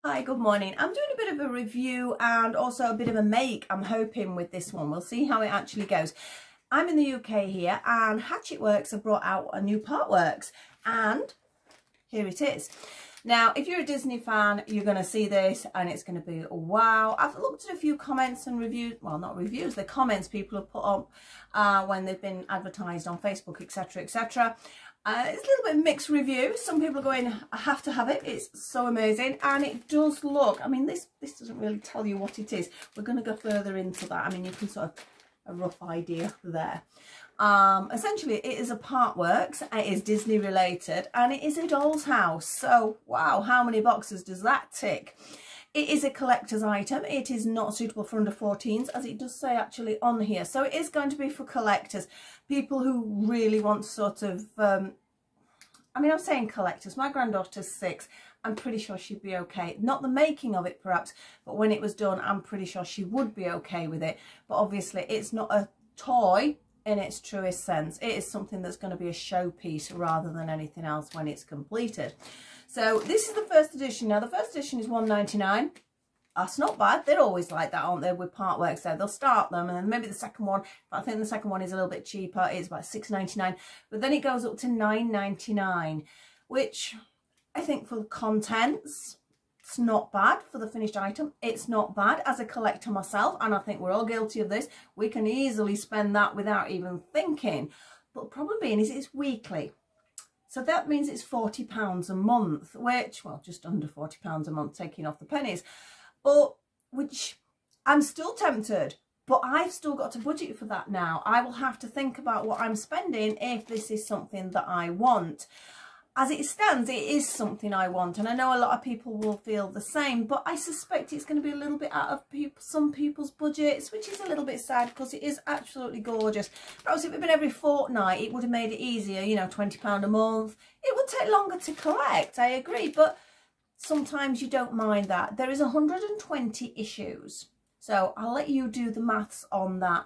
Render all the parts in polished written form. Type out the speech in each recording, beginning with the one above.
Hi, good morning. I'm doing a bit of a review and also a bit of a make, I'm hoping, with this one. We'll see how it actually goes. I'm in the UK here, and Hachette Works have brought out a new partworks, and here it is. Now, if you're a Disney fan, you're going to see this and it's going to be wow. I've looked at a few comments and reviews, well, not reviews, the comments people have put up when they've been advertised on Facebook, etc, etc. It's a little bit mixed reviews. Some people are going, I have to have it, it's so amazing. And it does look, I mean, this doesn't really tell you what it is. We're going to go further into that. I mean, you can sort of, a rough idea there. Essentially, it is a partworks, it is Disney related, and it is a doll's house. So, wow, how many boxes does that tick? It is a collector's item. It is not suitable for under 14s, as it does say actually on here. So it is going to be for collectors, people who really want to sort of, I mean, I'm saying collectors. My granddaughter's 6. I'm pretty sure she'd be okay. Not the making of it, perhaps, but when it was done, I'm pretty sure she would be okay with it. But obviously, it's not a toy in its truest sense. It is something that's going to be a showpiece rather than anything else when it's completed. So this is the first edition. Now the first edition is $1.99. That's not bad. They're always like that, aren't they, with partworks there. They'll start them, and then maybe the second one, but I think the second one is a little bit cheaper. It's about $6.99, but then it goes up to $9.99, which I think for the contents, it's not bad. For the finished item, it's not bad. As a collector myself, and I think we're all guilty of this, we can easily spend that without even thinking. But the problem being is it's weekly. So that means it's £40 a month, which, well, just under £40 a month, taking off the pennies. But, which, I'm still tempted, but I've still got to budget for that now. I will have to think about what I'm spending if this is something that I want. As it stands, it is something I want, and I know a lot of people will feel the same, but I suspect it's going to be a little bit out of some people's budgets, which is a little bit sad because it is absolutely gorgeous. Perhaps if it had been every fortnight, it would have made it easier, you know, £20 a month. It would take longer to collect, I agree, but sometimes you don't mind that. There is 120 issues, so I'll let you do the maths on that.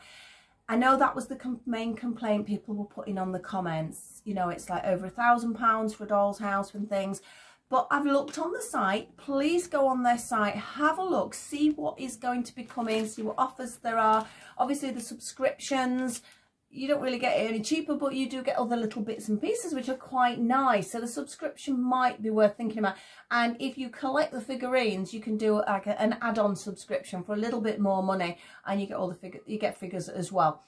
I know that was the main complaint people were putting on the comments. You know, it's like over £1,000 for a doll's house and things. But I've looked on the site. Please go on their site, have a look, see what is going to be coming, see what offers there are. Obviously, the subscriptions, you don't really get it any cheaper, but you do get other little bits and pieces which are quite nice. So the subscription might be worth thinking about. And if you collect the figurines, you can do like an add-on subscription for a little bit more money, and you get all the figures as well.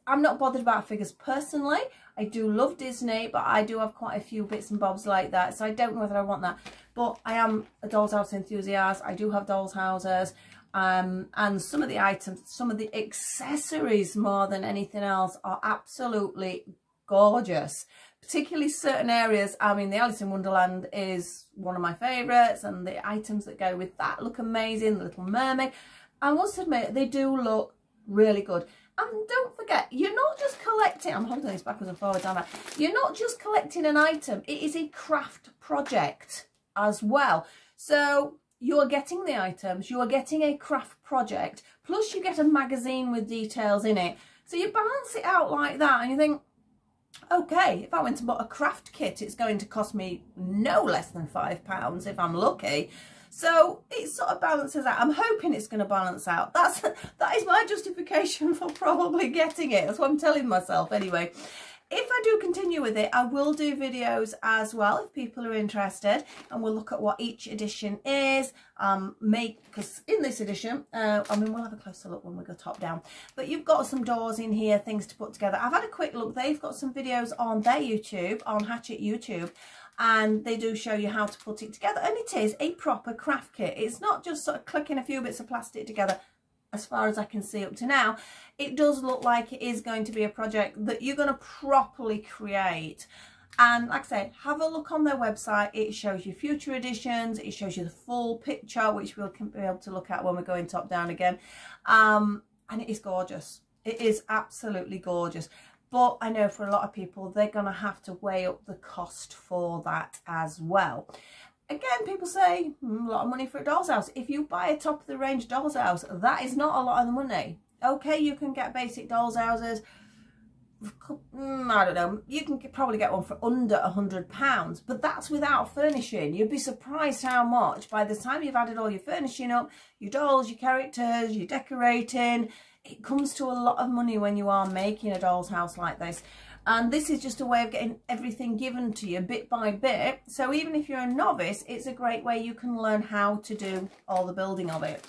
I'm not bothered about figures personally. I do love Disney, but I do have quite a few bits and bobs like that, so I don't know whether I want that. But I am a doll's house enthusiast. I do have doll's houses. And some of the items, some of the accessories more than anything else are absolutely gorgeous. Particularly certain areas. I mean, the Alice in Wonderland is one of my favourites, and the items that go with that look amazing. The Little Mermaid, I must admit, they do look really good. And don't forget, you're not just collecting, I'm holding this backwards and forwards, aren't I? You're not just collecting an item, it is a craft project as well. So you're getting the items, you are getting a craft project, plus you get a magazine with details in it. So you balance it out like that, and you think, okay, if I went to buy a craft kit, it's going to cost me no less than £5 if I'm lucky. So it sort of balances out. I'm hoping it's going to balance out. That is my justification for probably getting it. That's what I'm telling myself anyway. If I do continue with it, I will do videos as well if people are interested, and we'll look at what each edition is. Because in this edition, I mean, we'll have a closer look when we go top down. But you've got some doors in here, things to put together. I've had a quick look. They've got some videos on their YouTube, on Hachette YouTube, and they do show you how to put it together. And it is a proper craft kit. It's not just sort of clicking a few bits of plastic together. As far as I can see up to now, it does look like it is going to be a project that you're going to properly create. And like I say, have a look on their website. It shows you future editions. It shows you the full picture, which we'll be able to look at when we're going top down again. And it is gorgeous. It is absolutely gorgeous. But I know for a lot of people, they're going to have to weigh up the cost for that as well. Again, people say, a lot of money for a doll's house. If you buy a top of the range doll's house, that is not a lot of the money. Okay, you can get basic doll's houses I don't know, you can probably get one for under £100, but that's without furnishing. You'd be surprised how much, by the time you've added all your furnishing up, your dolls, your characters, your decorating, it comes to a lot of money when you are making a doll's house like this. And this is just a way of getting everything given to you bit by bit. So even if you're a novice, it's a great way you can learn how to do all the building of it.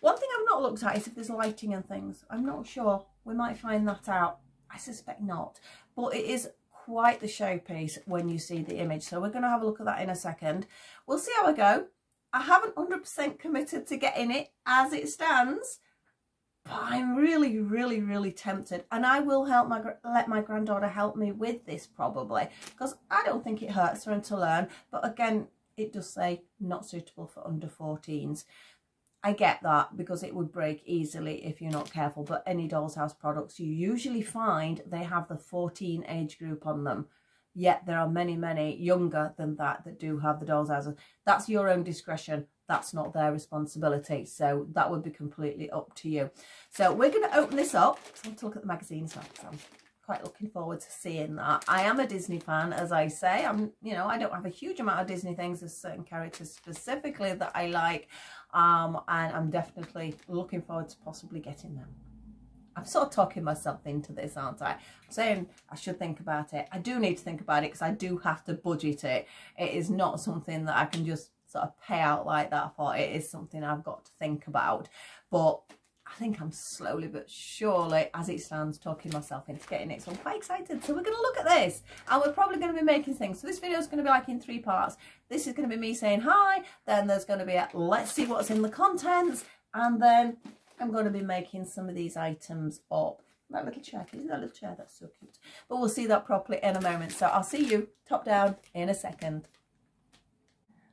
One thing I've not looked at is if there's lighting and things. I'm not sure. We might find that out. I suspect not. But it is quite the showpiece when you see the image. So we're going to have a look at that in a second. We'll see how I go. I haven't 100% committed to getting it as it stands. But I'm really, really, really tempted. And I will let my granddaughter help me with this probably. Because I don't think it hurts for her to learn. But again, it does say not suitable for under 14s. I get that because it would break easily if you're not careful, but any doll's house products you usually find they have the 14 age group on them, yet there are many, many younger than that do have the doll's house. That's your own discretion. That's not their responsibility, so that would be completely up to you. So we're going to open this up. So let's look at the magazine. So I'm quite looking forward to seeing that. I am a Disney fan, as I say. I don't have a huge amount of Disney things. There's certain characters specifically that I like. And I'm definitely looking forward to possibly getting them. I'm sort of talking myself into this, aren't I? I'm saying I should think about it. I do need to think about it because I do have to budget it. It is not something that I can just sort of pay out like that for. It is something I've got to think about. But I think I'm slowly but surely, as it stands, talking myself into getting it. So I'm quite excited. So we're going to look at this. And we're probably going to be making things. So this video is going to be like in 3 parts. This is going to be me saying hi. Then there's going to be a let's see what's in the contents. And then I'm going to be making some of these items up. That little chair. Isn't that little chair? That's so cute. But we'll see that properly in a moment. So I'll see you top down in a second.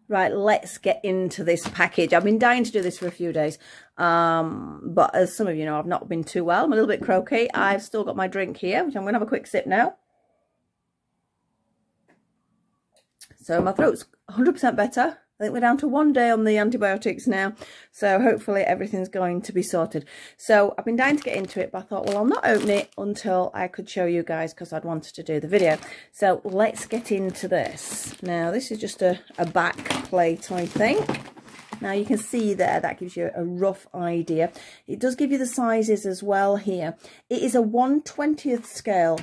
Right, let's get into this package. I've been dying to do this for a few days. But as some of you know, I've not been too well. I'm a little bit croaky. I've still got my drink here, which I'm going to have a quick sip now. So my throat's 100% better. I think we're down to 1 day on the antibiotics now. So hopefully everything's going to be sorted. So I've been dying to get into it, but I thought, well, I'll not open it until I could show you guys because I'd wanted to do the video. So let's get into this. Now, this is just a back plate, I think. Now you can see there, that gives you a rough idea. It does give you the sizes as well here. It is a 1/20th scale.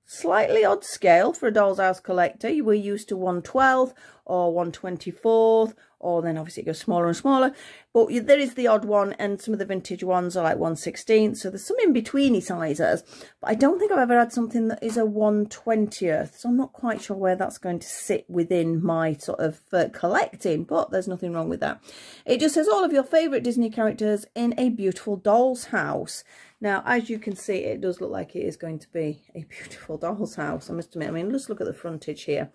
Slightly odd scale for a doll's house collector. You were used to 1/12 or 1/24, or then obviously it goes smaller and smaller. But there is the odd one, and some of the vintage ones are like 1/16. So there's some in-betweeny sizes. But I don't think I've ever had something that is a 1/20th. So I'm not quite sure where that's going to sit within my sort of collecting. But there's nothing wrong with that. It just says all of your favourite Disney characters in a beautiful doll's house. Now, as you can see, it does look like it is going to be a beautiful doll's house, I must admit. I mean, let's look at the frontage here.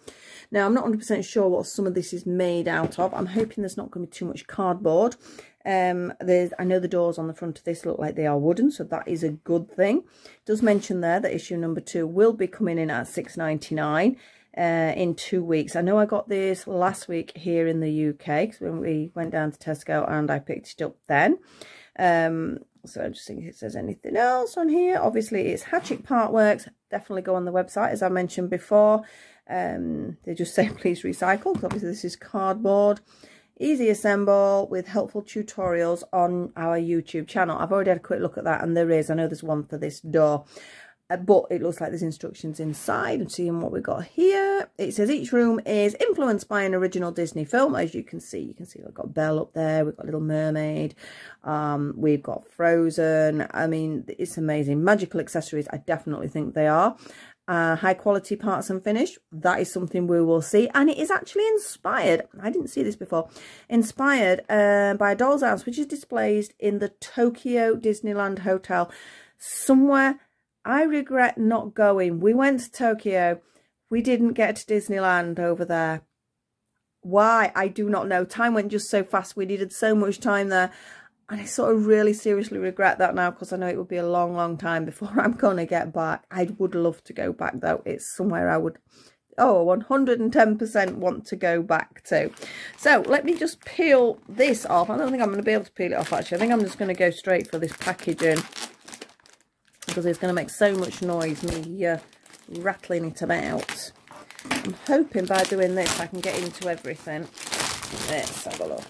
Now, I'm not 100% sure what some of this is made out of. I'm hoping there's not going to be too much cardboard. I know the doors on the front of this look like they are wooden, so that is a good thing. It does mention there that issue number 2 will be coming in at £6.99 in 2 weeks. I know I got this last week here in the UK, because when we went down to Tesco and I picked it up then. So I just think if it says anything else on here. Obviously, it's Hachette Partworks. Definitely go on the website, as I mentioned before. They just say please recycle, because obviously this is cardboard. Easy assemble with helpful tutorials on our YouTube channel. I've already had a quick look at that, and there is. I know there's one for this door. But it looks like there's instructions inside. And seeing what we've got here, it says each room is influenced by an original Disney film. As you can see we've got Belle up there, we've got Little Mermaid, we've got Frozen. I mean, it's amazing. Magical accessories, I definitely think they are. High quality parts and finish, that is something we will see. And it is actually inspired, I didn't see this before, inspired by a doll's house, which is displayed in the Tokyo Disneyland Hotel. Somewhere I regret not going. We went to Tokyo. We didn't get to Disneyland over there. Why? I do not know. Time went just so fast. We needed so much time there. And I sort of really seriously regret that now, because I know it would be a long, long time before I'm going to get back. I would love to go back, though. It's somewhere I would, 110% want to go back to. So let me just peel this off. I don't think I'm going to be able to peel it off, actually. I think I'm just going to go straight for this packaging. because it's going to make so much noise, me rattling it about. I'm hoping by doing this I can get into everything. Let's have a look.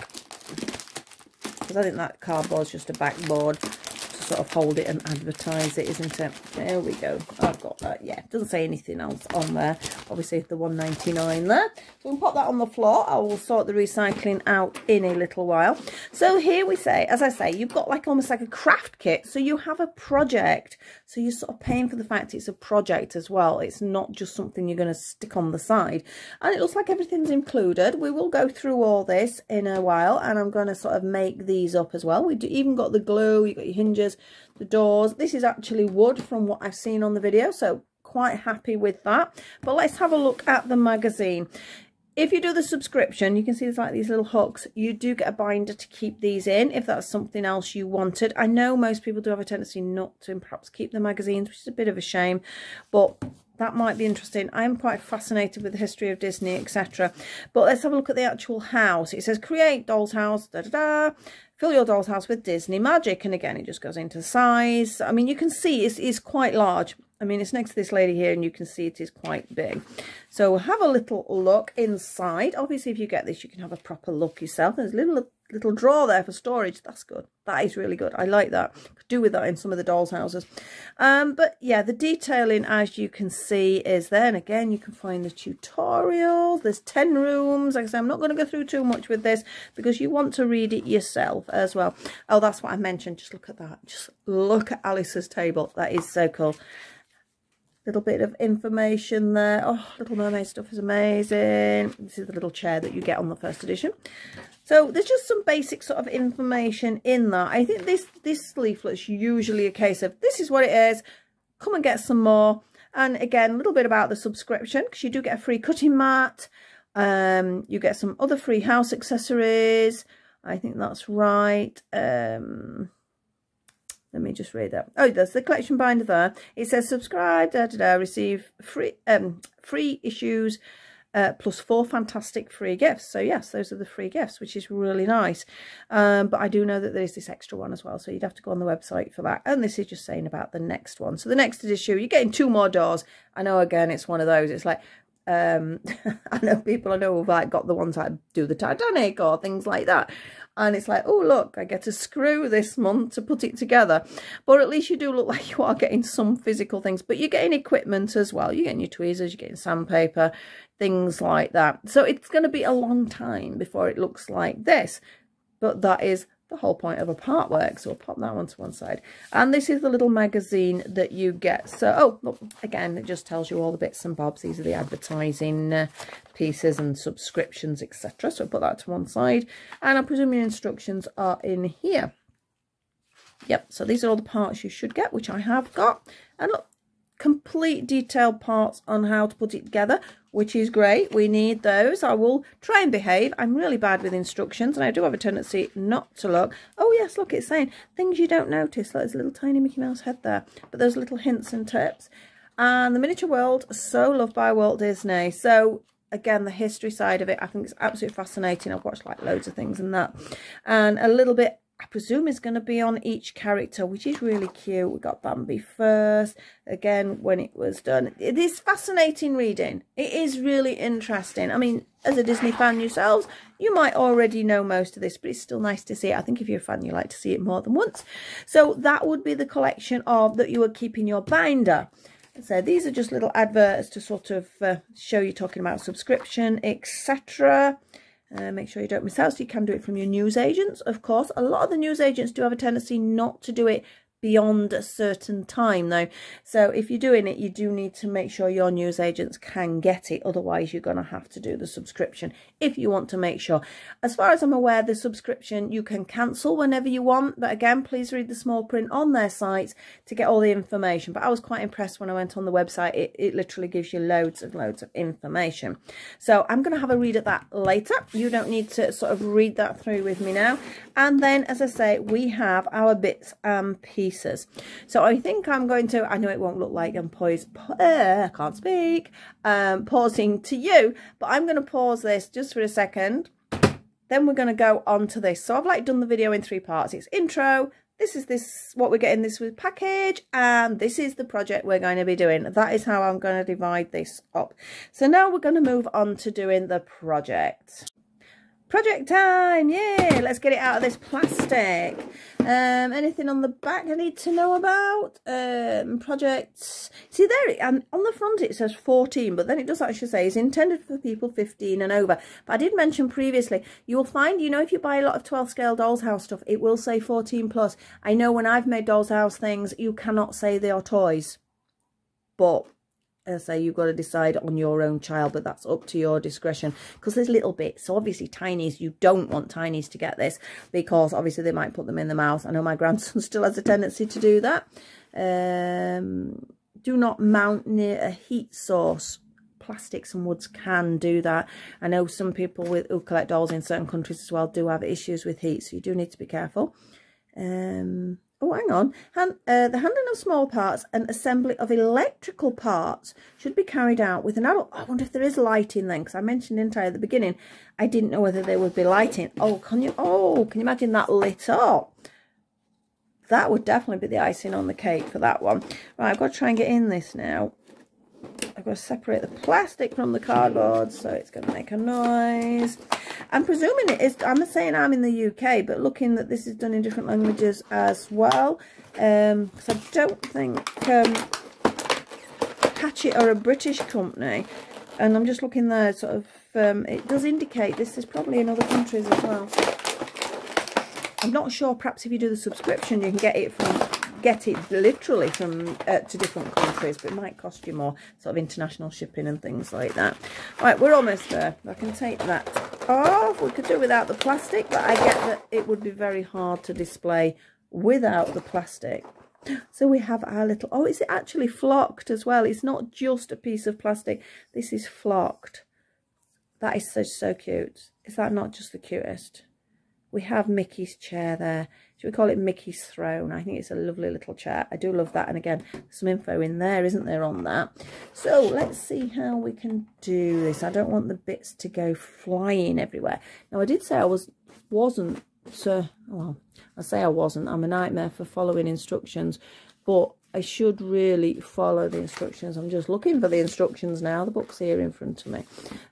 Because I think that cardboard's just a backboard to sort of hold it and advertise it, isn't it? There we go. I've got that. Yeah, it doesn't say anything else on there. Obviously, the $1.99 there. So we'll put that on the floor. I will sort the recycling out in a little while. So here we say, as I say, you've got like almost like a craft kit. So you have a project. So you're sort of paying for the fact it's a project as well. It's not just something you're going to stick on the side. And it looks like everything's included. We will go through all this in a while, and I'm going to sort of make these up as well. We do even got the glue, you've got your hinges, the doors. This is actually wood from what I've seen on the video, so quite happy with that. But let's have a look at the magazine. If you do the subscription, you can see there's like these little hooks. You do get a binder to keep these in if that's something else you wanted. I know most people do have a tendency not to perhaps keep the magazines, which is a bit of a shame, but that might be interesting. I am quite fascinated with the history of Disney, etc. But let's have a look at the actual house. It says create doll's house, da da da. Fill your doll's house with Disney magic. And again, it just goes into size. I mean, you can see it's quite large. I mean, it's next to this lady here, and you can see it is quite big. So we'll have a little look inside. Obviously, if you get this, you can have a proper look yourself. There's a little drawer there for storage. That's good. That is really good. I like that. Could do with that in some of the dolls' houses. But yeah, the detailing, as you can see, is there. And again, you can find the tutorial. There's 10 rooms. Like I said, I'm not going to go through too much with this because you want to read it yourself as well. Oh, that's what I mentioned. Just look at that. Just look at Alice's table. That is so cool. Little bit of information there. Oh, Little Mermaid stuff is amazing. This is the little chair that you get on the first edition. So there's just some basic sort of information in that. I think this leaflet's usually a case of this is what it is. Come and get some more. And again, a little bit about the subscription, because you do get a free cutting mat. You get some other free house accessories. I think that's right. Let me just read that. Oh, there's the collection binder there. It says subscribe, receive free issues plus 4 fantastic free gifts. So yes, those are the free gifts, which is really nice. But I do know that there is this extra one as well, so you'd have to go on the website for that. And this is just saying about the next one. So the next issue, you're getting 2 more doors. I know, again, it's one of those. It's like, I know people I know have like got the ones that do the Titanic or things like that. And it's like, oh, look, I get a screw this month to put it together. But at least you do look like you are getting some physical things. But you're getting equipment as well. You're getting your tweezers, you're getting sandpaper, things like that. So it's going to be a long time before it looks like this. But that is the whole point of a partworks. So we'll pop that one to one side. And this is the little magazine that you get. So, oh, look, again, it just tells you all the bits and bobs. These are the advertising pieces and subscriptions, etc. So put that to one side. And I presume your instructions are in here. Yep, so these are all the parts you should get, which I have got. And look, complete detailed parts on how to put it together, which is great. We need those. I will try and behave. I'm really bad with instructions, and I do have a tendency not to look. Oh yes, look, it's saying things you don't notice. Like there's a little tiny Mickey Mouse head there, but there's little hints and tips. And the miniature world, so loved by Walt Disney. So again, the history side of it, I think it's absolutely fascinating. I've watched like loads of things and that, and a little bit, I presume, is going to be on each character, which is really cute. We got Bambi first, again, when it was done. It is fascinating reading. It is really interesting. I mean, as a Disney fan yourselves, you might already know most of this, but it's still nice to see it. I think if you're a fan, you like to see it more than once. So that would be the collection of that you would keep in your binder. So these are just little adverts to sort of show you talking about subscription, etc. Make sure you don't miss out. So you can do it from your newsagents, of course. A lot of the newsagents do have a tendency not to do it beyond a certain time though. So if you're doing it, you do need to make sure your newsagents can get it. Otherwise, you're going to have to do the subscription if you want to make sure. As far as I'm aware, the subscription you can cancel whenever you want. But again, please read the small print on their sites to get all the information. But I was quite impressed when I went on the website. It literally gives you loads of information. So I'm going to have a read at that later. You don't need to sort of read that through with me now. And then, as I say, we have our bits and pieces. So I think I'm going to, I know it won't look like I'm I can't speak, pausing to you, but I'm going to pause this just for a second. Then we're going to go on to this. So I've like done the video in 3 parts. It's intro, this what we're getting this with package, and this is the project we're going to be doing. That is how I'm going to divide this up. So now we're going to move on to doing the project. Project time, yay! Let's get it out of this plastic. Anything on the back I need to know about? Projects. See there, on the front it says 14, but then it does actually say it's intended for people 15 and over. But I did mention previously, you will find, you know, if you buy a lot of 12 scale doll's house stuff, it will say 14 plus. I know when I've made doll's house things, you cannot say they are toys, but as I say, you've got to decide on your own child, but that's up to your discretion, because there's little bits. So obviously tinies, you don't want tinies to get this, because obviously they might put them in the mouth. I know my grandson still has a tendency to do that. Do not mount near a heat source. Plastics and woods can do that. I know some people who collect dolls in certain countries as well do have issues with heat, so you do need to be careful. Oh, hang on. The handling of small parts and assembly of electrical parts should be carried out with an adult. I wonder if there is lighting then, because I mentioned at the beginning, I didn't know whether there would be lighting. Oh, can you imagine that lit up? That would definitely be the icing on the cake for that one. Right, I've got to try and get in this now. I've got to separate the plastic from the cardboard, so it's going to make a noise. I'm presuming it is, I'm saying I'm in the UK, but looking that this is done in different languages as well. Because I don't think Hachette are a British company. And I'm just looking there, sort of, it does indicate this is probably in other countries as well. I'm not sure, perhaps if you do the subscription, you can get it literally from to different countries, but it might cost you more, sort of international shipping and things like that. Right, we're almost there. I can take that off. We could do without the plastic, but I get that it would be very hard to display without the plastic. So we have our little, oh, is it actually flocked as well? It's not just a piece of plastic. This is flocked. That is so cute. Is that not just the cutest? We have Mickey's chair there. Should we call it Mickey's throne? I think it's a lovely little chair. I do love that. And again, some info in there, isn't there, on that? So let's see how we can do this. I don't want the bits to go flying everywhere. Now, I did say I wasn't. Well, I say I wasn't. I'm a nightmare for following instructions. But I should really follow the instructions. I'm just looking for the instructions now. The book's here in front of me.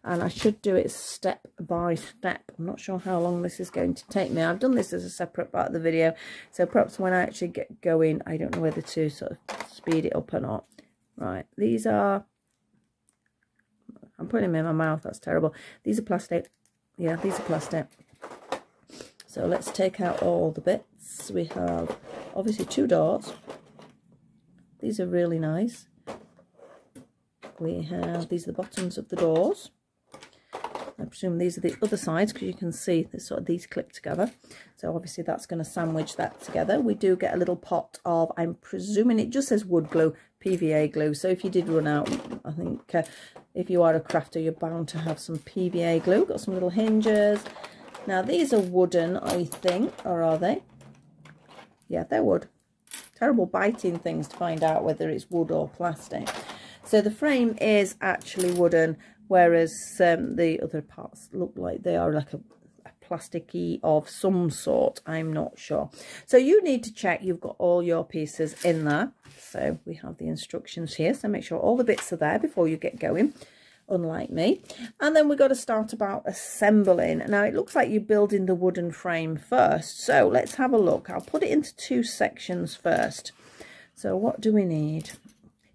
And I should do it step by step. I'm not sure how long this is going to take me. I've done this as a separate part of the video. So perhaps when I actually get going, I don't know whether to sort of speed it up or not. Right, these are... I'm putting them in my mouth. That's terrible. These are plastic. Yeah, these are plastic. So let's take out all the bits. We have obviously 2 doors. These are really nice. We have, these are the bottoms of the doors. I presume these are the other sides, because you can see these clip together. So obviously that's going to sandwich that together. We do get a little pot of, I'm presuming it just says wood glue, PVA glue. So if you did run out, I think if you are a crafter, you're bound to have some PVA glue. Got some little hinges. Now these are wooden, I think, or are they? Yeah, they're wood. Terrible biting things to find out whether it's wood or plastic. So the frame is actually wooden, whereas the other parts look like they are like a plasticky of some sort. I'm not sure. So you need to check you've got all your pieces in there. So we have the instructions here. So make sure all the bits are there before you get going, unlike me. And then we've got to start about assembling. Now it looks like you're building the wooden frame first. So let's have a look. I'll put it into 2 sections first. So what do we need?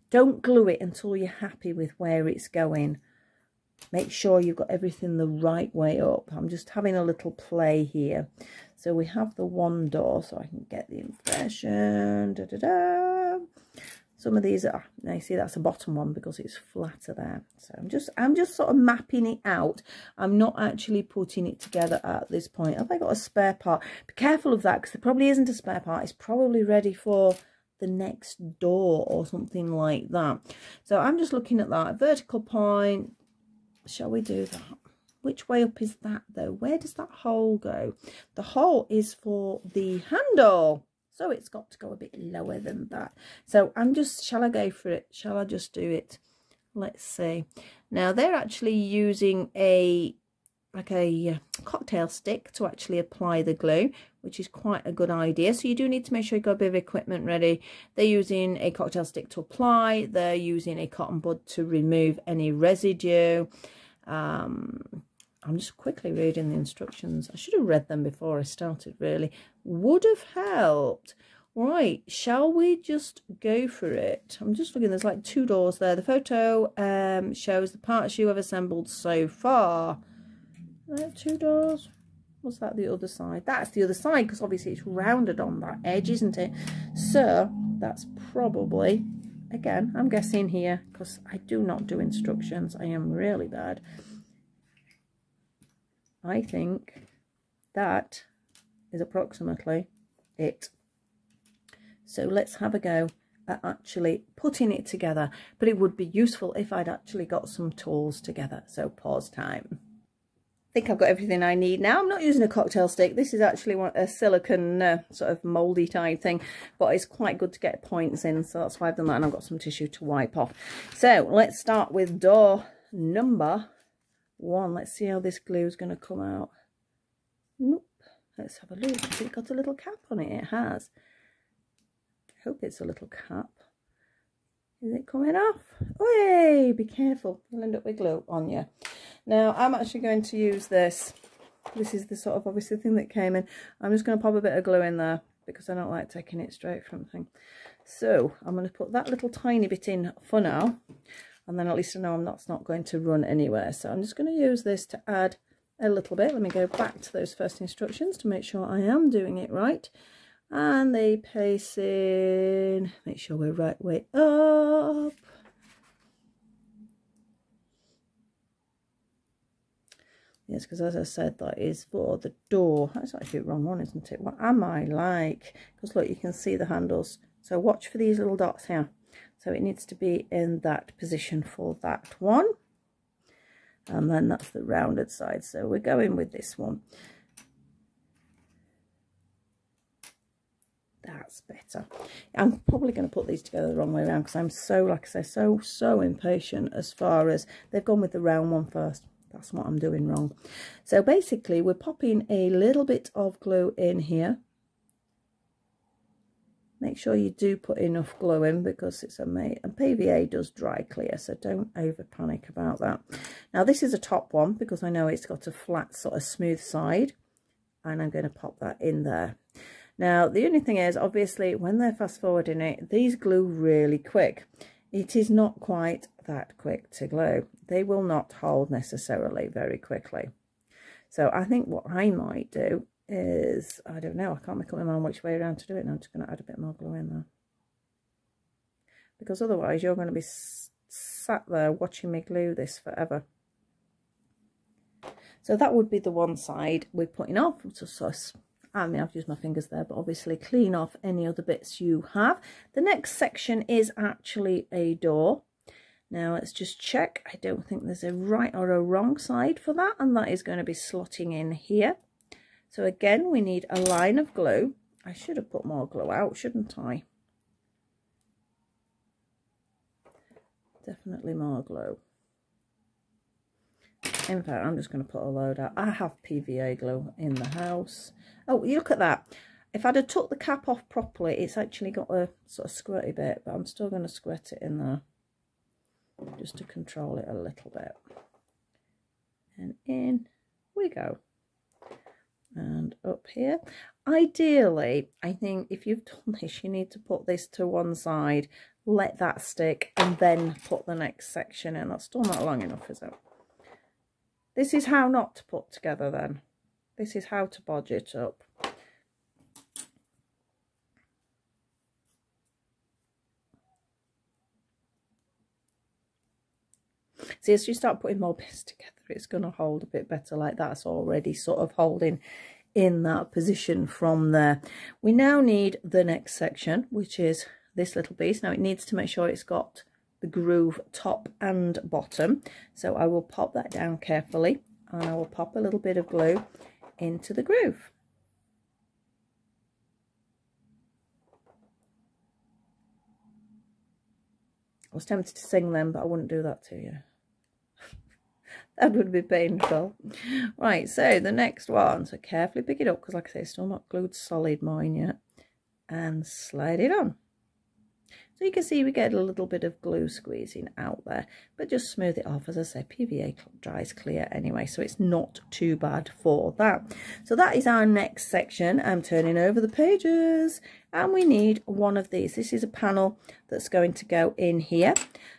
Don't glue it until you're happy with where it's going. Make sure you've got everything the right way up. I'm just having a little play here. So we have the 1 door, so I can get the impression. Some of these are, now you see that's a bottom one because it's flatter there. So I'm just sort of mapping it out. I'm not actually putting it together at this point. Have I got a spare part? Be careful of that, because there probably isn't a spare part. It's probably ready for the next door or something like that. So I'm just looking at that. Vertical point. Shall we do that? Which way up is that though? Where does that hole go? The hole is for the handle. So it's got to go a bit lower than that. So I'm just, shall I go for it? Shall I just do it? Let's see. Now they're actually using a like a cocktail stick to actually apply the glue, which is quite a good idea. So you do need to make sure you've got a bit of equipment ready. They're using a cocktail stick to apply. They're using a cotton bud to remove any residue. I'm just quickly reading the instructions. I should have read them before I started, really. Would have helped. Right, shall we just go for it? I'm just looking, there's like 2 doors there. The photo shows the parts you have assembled so far. 2 doors. What's that, the other side? That's the other side, because obviously it's rounded on that edge, isn't it? So that's probably, again, I'm guessing here, because I do not do instructions. I am really bad. I think that is approximately it. So let's have a go at actually putting it together. But it would be useful if I'd actually got some tools together. So pause time. I think I've got everything I need now. I'm not using a cocktail stick. This is actually a silicone sort of mouldy type thing, but it's quite good to get points in, so that's why I've done that, and I've got some tissue to wipe off. So let's start with door number 1. Let's see how this glue is going to come out. Nope. Let's have a look. Has it got a little cap on it? It has. I hope it's a little cap. Is it coming off? Hey, be careful. You'll end up with glue on you. Now, I'm actually going to use this. This is the sort of obviously thing that came in. I'm just going to pop a bit of glue in there because I don't like taking it straight from the thing. So I'm going to put that little tiny bit in for now. And then at least I know that's not going to run anywhere. So I'm just going to use this to add a little bit. Let me go back to those first instructions to make sure I am doing it right. And the pacing, make sure we're right way up. Yes, because as I said, that is for the door. That's actually the wrong one, isn't it? What am I like? Because look, you can see the handles. So watch for these little dots here. So it needs to be in that position for that one. And then that's the rounded side. So we're going with this one. That's better. I'm probably going to put these together the wrong way around because I'm so, like I say, so impatient as far as they've gone with the round one first. That's what I'm doing wrong. So basically we're popping a little bit of glue in here. Make sure you do put enough glue in because it's and PVA does dry clear, so don't over panic about that. Now this is a top one because I know it's got a flat sort of smooth side, and I'm going to pop that in there. Now, the only thing is, obviously, when they're fast forwarding it, these glue really quick. It is not quite that quick to glue. They will not hold necessarily very quickly. So I think what I might do is, I don't know, I can't make up my mind which way around to do it. And I'm just going to add a bit more glue in there. Because otherwise you're going to be sat there watching me glue this forever. So that would be the one side we're putting off. I mean, I've used my fingers there, but obviously clean off any other bits you have. The next section is actually a door. Now let's just check. I don't think there's a right or a wrong side for that, and that is going to be slotting in here. So again, we need a line of glue. I should have put more glue out, shouldn't I? Definitely more glue. In fact, I'm just going to put a load out. I have PVA glue in the house. Oh, you look at that. If I'd have took the cap off properly, it's actually got a sort of squirty bit, but I'm still going to squirt it in there just to control it a little bit. And in we go. And up here. Ideally, I think if you've done this, you need to put this to one side, let that stick, and then put the next section in. That's still not long enough, is it? This is how not to put together then. This is how to bodge it up. See, as you start putting more bits together, it's going to hold a bit better like that. It's already sort of holding in that position from there. We now need the next section, which is this little piece. Now it needs to make sure it's got the groove top and bottom. So I will pop that down carefully. And I will pop a little bit of glue into the groove. I was tempted to sing them, but I wouldn't do that to you. That would be painful. Right, so the next one. So carefully pick it up, because like I say, it's still not glued solid, mine, yet. And slide it on. So you can see we get a little bit of glue squeezing out there, but just smooth it off. As I say, PVA dries clear anyway, so it's not too bad for that. So that is our next section. I'm turning over the pages, and we need one of these. This is a panel that's going to go in here.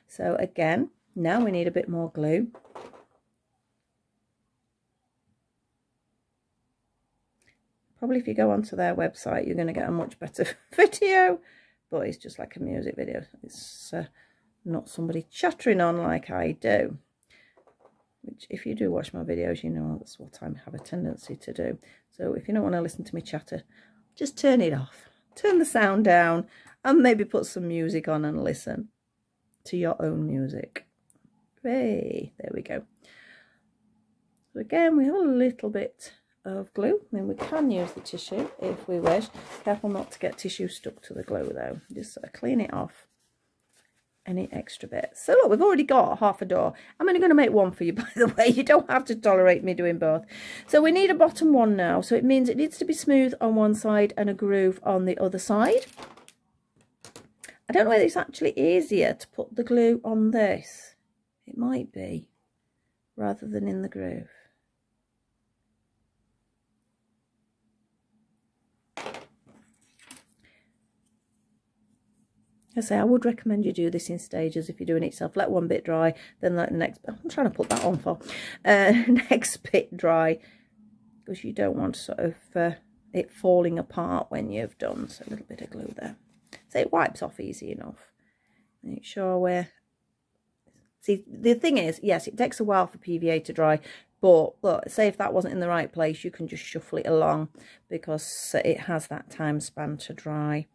So again, now we need a bit more glue. Probably if you go onto their website, you're going to get a much better video. But it's just like a music video. It's not somebody chattering on like I do. Which, if you do watch my videos, you know that's what I have a tendency to do. So if you don't want to listen to me chatter, just turn it off. Turn the sound down and maybe put some music on and listen to your own music. Hey, there we go. So again, we have a little bit of glue. I mean, we can use the tissue if we wish. Careful not to get tissue stuck to the glue though. Just sort of clean it off any extra bits. So look, we've already got half a door. I'm only going to make one for you, by the way. You don't have to tolerate me doing both. So we need a bottom one now. So it means it needs to be smooth on one side and a groove on the other side. I don't know whether it's actually easier to put the glue on this. It might be, rather than in the groove. I would recommend you do this in stages if you're doing it yourself. Let one bit dry, then let the next. I'm trying to put that on for next bit dry, because you don't want sort of it falling apart when you've done. So a little bit of glue there. So it wipes off easy enough. Make sure we're. See, the thing is, yes, it takes a while for PVA to dry, but look, say if that wasn't in the right place, you can just shuffle it along because it has that time span to dry.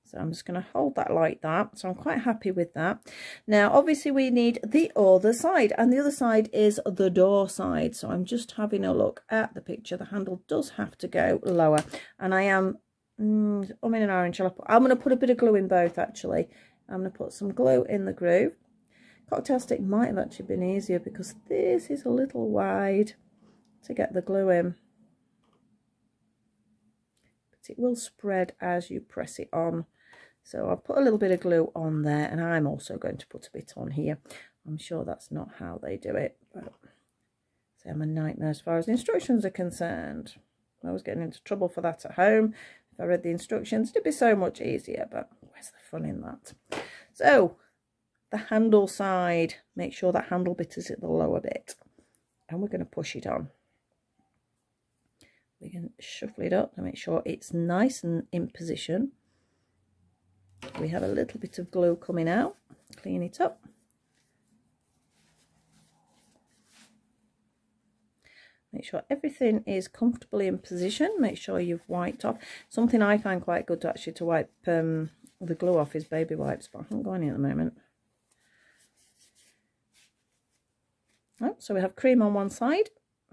So I'm just going to hold that like that. So I'm quite happy with that. Now, obviously, we need the other side. And the other side is the door side. So I'm just having a look at the picture. The handle does have to go lower. And I am, I'm in an orange. I'm going to put a bit of glue in both, actually. I'm going to put some glue in the groove. Cocktail stick might have actually been easier because this is a little wide to get the glue in. But it will spread as you press it on. So I'll put a little bit of glue on there, and I'm also going to put a bit on here. I'm sure that's not how they do it, but see, I'm a nightmare as far as the instructions are concerned. I was getting into trouble for that at home. If I read the instructions, it'd be so much easier, but where's the fun in that? So the handle side, make sure that handle bit is at the lower bit, and we're going to push it on. We can shuffle it up to make sure it's nice and in position. We have a little bit of glue coming out. Clean it up. Make sure everything is comfortably in position. Make sure you've wiped off. Something I find quite good to wipe the glue off is baby wipes, but I haven't got any at the moment. Oh, so we have cream on one side.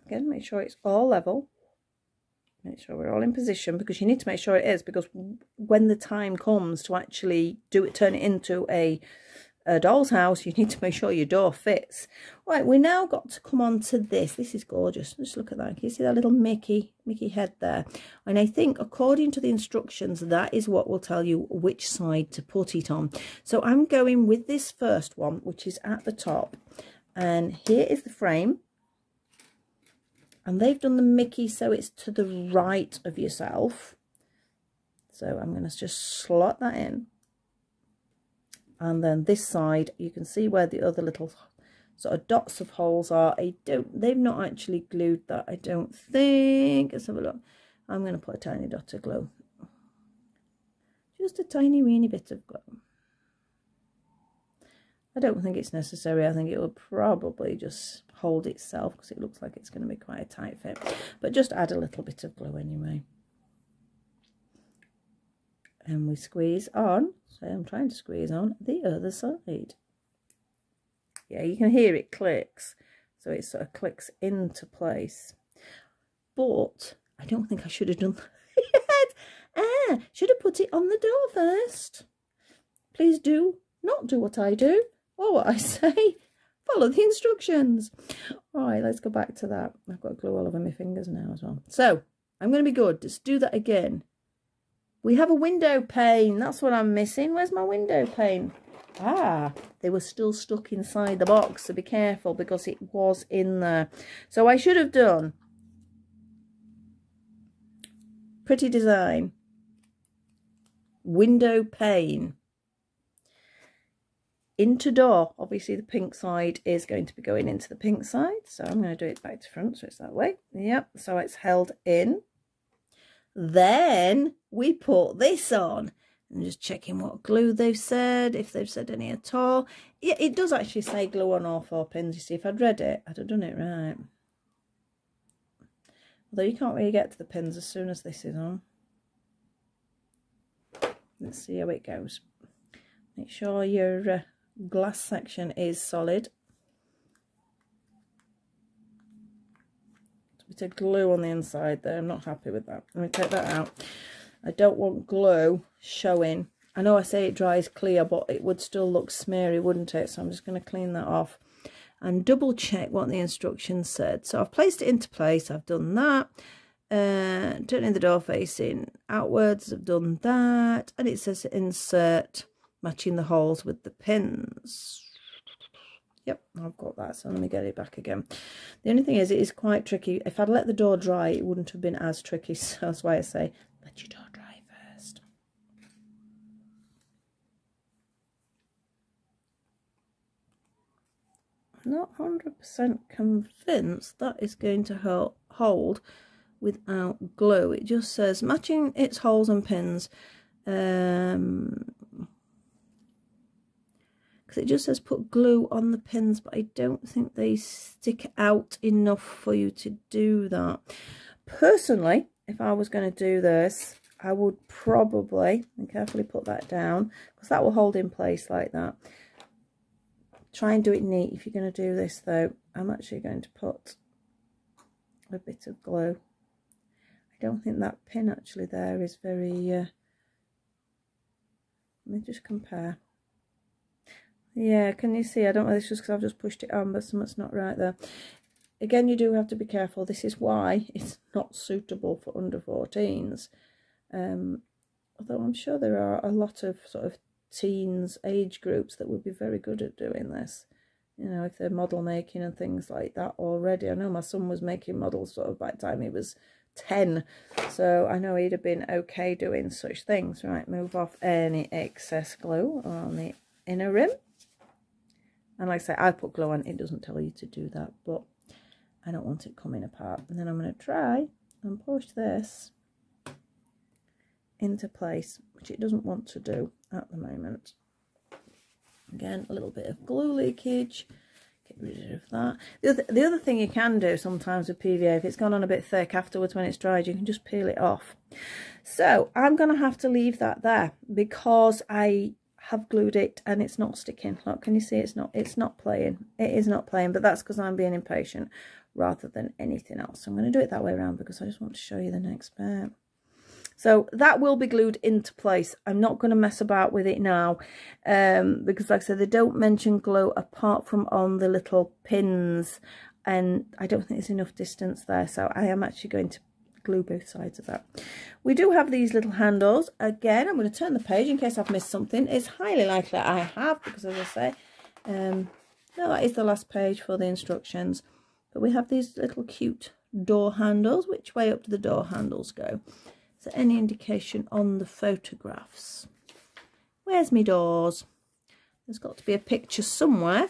Again, make sure it's all level. Make sure we're all in position, because you need to make sure it is, because when the time comes to actually turn it into a doll's house, you need to make sure your door fits. Right, we now got to come on to this. This is gorgeous. Just look at that. Can you see that little Mickey head there? And I think according to the instructions, that is what will tell you which side to put it on. So I'm going with this first one, which is at the top. And here is the frame. And they've done the Mickey so it's to the right of yourself. So I'm going to just slot that in. And then this side, you can see where the other little sort of dots of holes are. They've not actually glued that, I don't think. Let's have a look. I'm going to put a tiny dot of glue. Just a tiny, weeny bit of glue. I don't think it's necessary. I think it will probably just hold itself because it looks like it's going to be quite a tight fit. But just add a little bit of glue anyway. And we squeeze on. So I'm trying to squeeze on the other side. Yeah, you can hear it clicks. So it sort of clicks into place. But I don't think I should have done that. Should have put it on the door first. Please do not do what I do or what I say. Follow the instructions. All right, let's go back to that. I've got glue all over my fingers now as well. So I'm going to be good. Just do that again. We have a window pane. That's what I'm missing. Where's my window pane? Ah, they were still stuck inside the box. So be careful because it was in there. So I should have done pretty design. Window pane. Into door. Obviously the pink side is going to be going into the pink side. So I'm going to do it back to front. So it's that way. Yep. So it's held in. Then we put this on. I'm just checking what glue they've said, if they've said any at all. Yeah, it does actually say glue on all 4 pins. You see, if I'd read it, I'd have done it right. Although you can't really get to the pins as soon as this is on. Let's see how it goes. Make sure your glass section is solid. A bit of glue on the inside there. I'm not happy with that. Let me take that out. I don't want glue showing. I know I say it dries clear, but it would still look smeary, wouldn't it? So I'm just going to clean that off and double check what the instructions said. So I've placed it into place. I've done that. Turning the door facing outwards. I've done that. And it says insert, matching the holes with the pins. Yep, I've got that. So let me get it back again. The only thing is, it is quite tricky. If I'd let the door dry, it wouldn't have been as tricky. So that's why I say, let your door dry first. I'm not 100% convinced that is going to hold without glue. It just says matching its holes and pins. Because it just says put glue on the pins, but I don't think they stick out enough for you to do that. Personally, if I was going to do this, I would probably, and carefully put that down, because that will hold in place like that. Try and do it neat. If you're going to do this though, I'm actually going to put a bit of glue. I don't think that pin actually there is very, let me just compare. Yeah, can you see? I don't know, it's just because I've just pushed it on, but something's not right there. Again, you do have to be careful. This is why it's not suitable for under 14s. Although I'm sure there are a lot of sort of teens age groups that would be very good at doing this. You know, if they're model making and things like that already. I know my son was making models sort of by the time he was 10. So I know he'd have been okay doing such things. Right, move off any excess glue on the inner rim. And like I say, I put glue on. It doesn't tell you to do that, but I don't want it coming apart. And then I'm going to try and push this into place, which it doesn't want to do at the moment. Again, a little bit of glue leakage. Get rid of that. The other thing you can do sometimes with PVA, if it's gone on a bit thick afterwards when it's dried, you can just peel it off. So I'm going to have to leave that there because I have glued it and it's not sticking. Look, can you see it's not playing? It is not playing, but that's because I'm being impatient rather than anything else. So I'm going to do it that way around because I just want to show you the next bit. So that will be glued into place. I'm not going to mess about with it now because like I said, they don't mention glue apart from on the little pins, and I don't think there's enough distance there. So I am actually going to glue both sides of that. We do have these little handles. Again, I'm going to turn the page in case I've missed something. It's highly likely I have because, as I say, no, that is the last page for the instructions. But we have these little cute door handles. Which way up do the door handles go? Is there any indication on the photographs? Where's me doors? There's got to be a picture somewhere.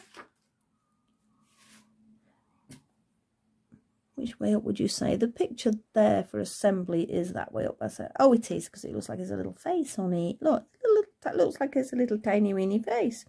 Which way up would you say? The picture there for assembly is that way up. I said, oh, it is, because it looks like there's a little face on it. Look, that looks like it's a little tiny weeny face.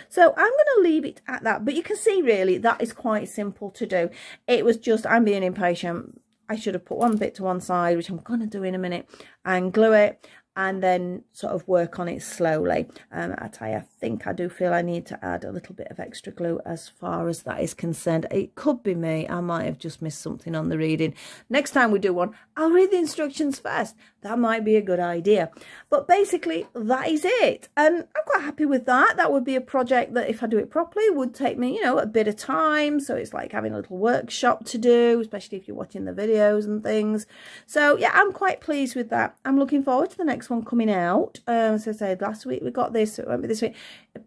So I'm going to leave it at that. But you can see, really, that is quite simple to do. It was just, I'm being impatient. I should have put one bit to one side, which I'm going to do in a minute, and glue it. and then sort of work on it slowly. I think I do feel I need to add a little bit of extra glue as far as that is concerned. It could be me. I might have just missed something on the reading. Next time we do one, I'll read the instructions first. That might be a good idea. But basically, that is it. And I'm quite happy with that. That would be a project that, if I do it properly, would take me, you know, a bit of time. So it's like having a little workshop to do, especially if you're watching the videos and things. So yeah, I'm quite pleased with that. I'm looking forward to the next one coming out. As I said, last week we got this, so it won't be this week.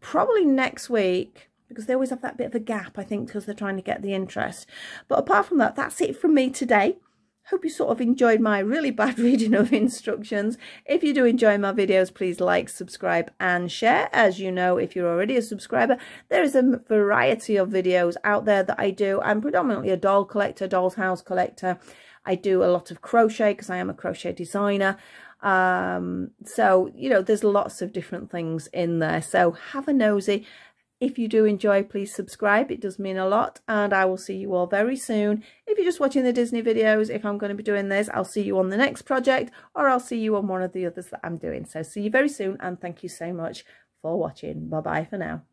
Probably next week, because they always have that bit of a gap, I think, because they're trying to get the interest. But apart from that, that's it from me today. Hope you sort of enjoyed my really bad reading of instructions. If you do enjoy my videos, please like, subscribe and share. As you know, if you're already a subscriber, there is a variety of videos out there that I do. I'm predominantly a doll collector, doll's house collector. I do a lot of crochet because I am a crochet designer. So, you know, there's lots of different things in there. So have a nosy. If you do enjoy, please subscribe. It does mean a lot. And I will see you all very soon. If you're just watching the Disney videos, if I'm going to be doing this, I'll see you on the next project, or I'll see you on one of the others that I'm doing. So see you very soon. And thank you so much for watching. Bye-bye for now.